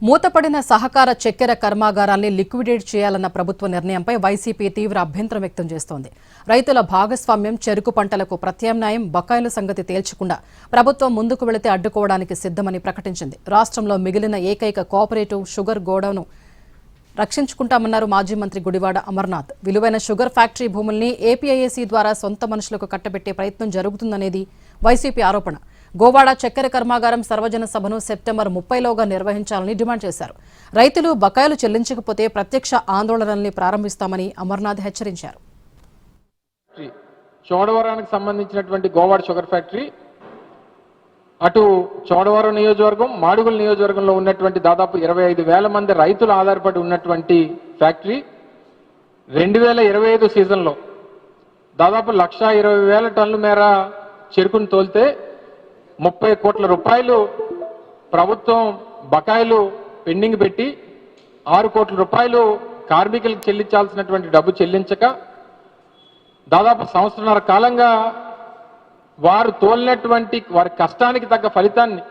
మూతపడిన సహకార చక్కెర కర్మాగారాల్ని లిక్విడేట్ చేయాలన్న ప్రభుత్వ నిర్ణయంపై వైసీపీ తీవ్ర అభ్యంతరం వ్యక్తం చేస్తోంది. రైతుల భాగస్వామ్యం, చెరుకు పంటలకు ప్రత్యామ్నాయం, బకాయిల సంగతి తేల్చకుండా ప్రభుత్వం ముందుకు వెళితే అడ్డుకోవడానికి సిద్ధమని ప్రకటించింది. రాష్ట్రంలో మిగిలిన ఏకైక కోఆపరేటివ్ షుగర్ గోడౌను రక్షించుకుంటామన్నారు మాజీ మంత్రి గుడివాడ అమర్నాథ్. విలువైన షుగర్ ఫ్యాక్టరీ భూముల్ని ఏపీఐఏసీ ద్వారా సొంత మనుషులకు కట్టబెట్టే ప్రయత్నం జరుగుతుందనేది వైసీపీ ఆరోపణ. గోవాడ చక్కెర కర్మాగారం సర్వజన సభను సెప్టెంబర్ 30లోగా నిర్వహించాలని డిమాండ్ చేశారు. రైతులు బకాయిలు చెల్లించకపోతే ప్రత్యక్ష ఆందోళనల్ని ప్రారంభిస్తామని అమర్నాథ్ హెచ్చరించారు. చోడవరానికి సంబంధించినటువంటి గోవాడ షుగర్ ఫ్యాక్టరీ అటు చోడవరం నియోజకవర్గం, మాడుగుల నియోజకవర్గంలో ఉన్నటువంటి దాదాపు 25,000 మంది రైతులు ఆధారపడి ఉన్నటువంటి ఫ్యాక్టరీ 2025 సీజన్లో దాదాపు 1,20,000 టన్నుల మేర చెరుకును తోలితే 30 కోట్ల రూపాయలు ప్రభుత్వం బకాయిలు పెండింగ్ పెట్టి 6 కోట్ల రూపాయలు కార్మికులకు చెల్లించాల్సినటువంటి డబ్బు చెల్లించక దాదాపు సంవత్సరన్నర కాలంగా వారు తోలినటువంటి వారి కష్టానికి తగ్గ ఫలితాన్ని,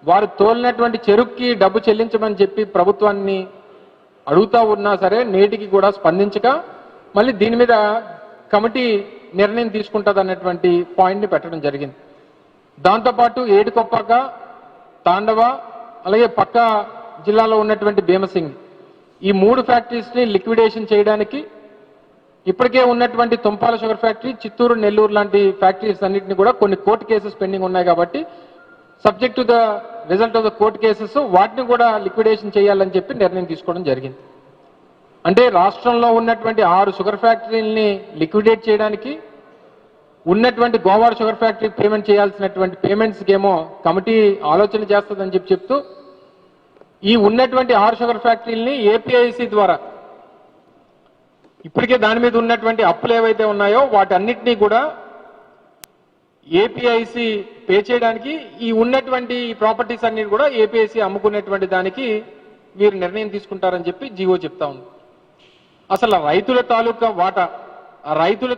వారు తోలినటువంటి చెరుక్కి డబ్బు చెల్లించమని చెప్పి ప్రభుత్వాన్ని అడుగుతా ఉన్నా సరే నేటికి కూడా స్పందించక మళ్ళీ దీని మీద కమిటీ నిర్ణయం తీసుకుంటుంది అన్నటువంటి పాయింట్ని పెట్టడం జరిగింది. దాంతోపాటు ఏడుకొప్పాక, తాండవ, అలాగే పక్క జిల్లాలో ఉన్నటువంటి భీమసింగ్ ఈ 3 ఫ్యాక్టరీస్ని లిక్విడేషన్ చేయడానికి ఇప్పటికే ఉన్నటువంటి తుంపాల షుగర్ ఫ్యాక్టరీ, చిత్తూరు, నెల్లూరు లాంటి ఫ్యాక్టరీస్ అన్నింటినీ కూడా కొన్ని కోర్టు కేసెస్ పెండింగ్ ఉన్నాయి కాబట్టి subject to the result of the court cases వాటిని కూడా లిక్విడేషన్ చేయాలని చెప్పి నిర్ణయం తీసుకోవడం జరిగింది. అంటే రాష్ట్రంలో ఉన్నటువంటి 6 షుగర్ ఫ్యాక్టరీలని లిక్విడేట్ చేయడానికి ఉన్నటువంటి గోవాడ షుగర్ ఫ్యాక్టరీ పేమెంట్ చేయాల్సినటువంటి పేమెంట్స్కి ఏమో కమిటీ ఆలోచన చేస్తుందని చెప్తూ ఈ ఉన్నటువంటి 6 షుగర్ ఫ్యాక్టరీలని ఏపీఐసి ద్వారా ఇప్పటికే దాని మీద ఉన్నటువంటి అప్పులు ఏవైతే ఉన్నాయో వాటన్నిటినీ కూడా ఏపీఐసి పే చేయడానికి ఈ ఉన్నటువంటి ప్రాపర్టీస్ అన్ని కూడా ఏపీఐసి అమ్ముకునేటువంటి దానికి వీరు నిర్ణయం తీసుకుంటారని చెప్పి జీవో చెప్తా ఉంది. అసలు రైతుల తాలూకా వాటా, రైతుల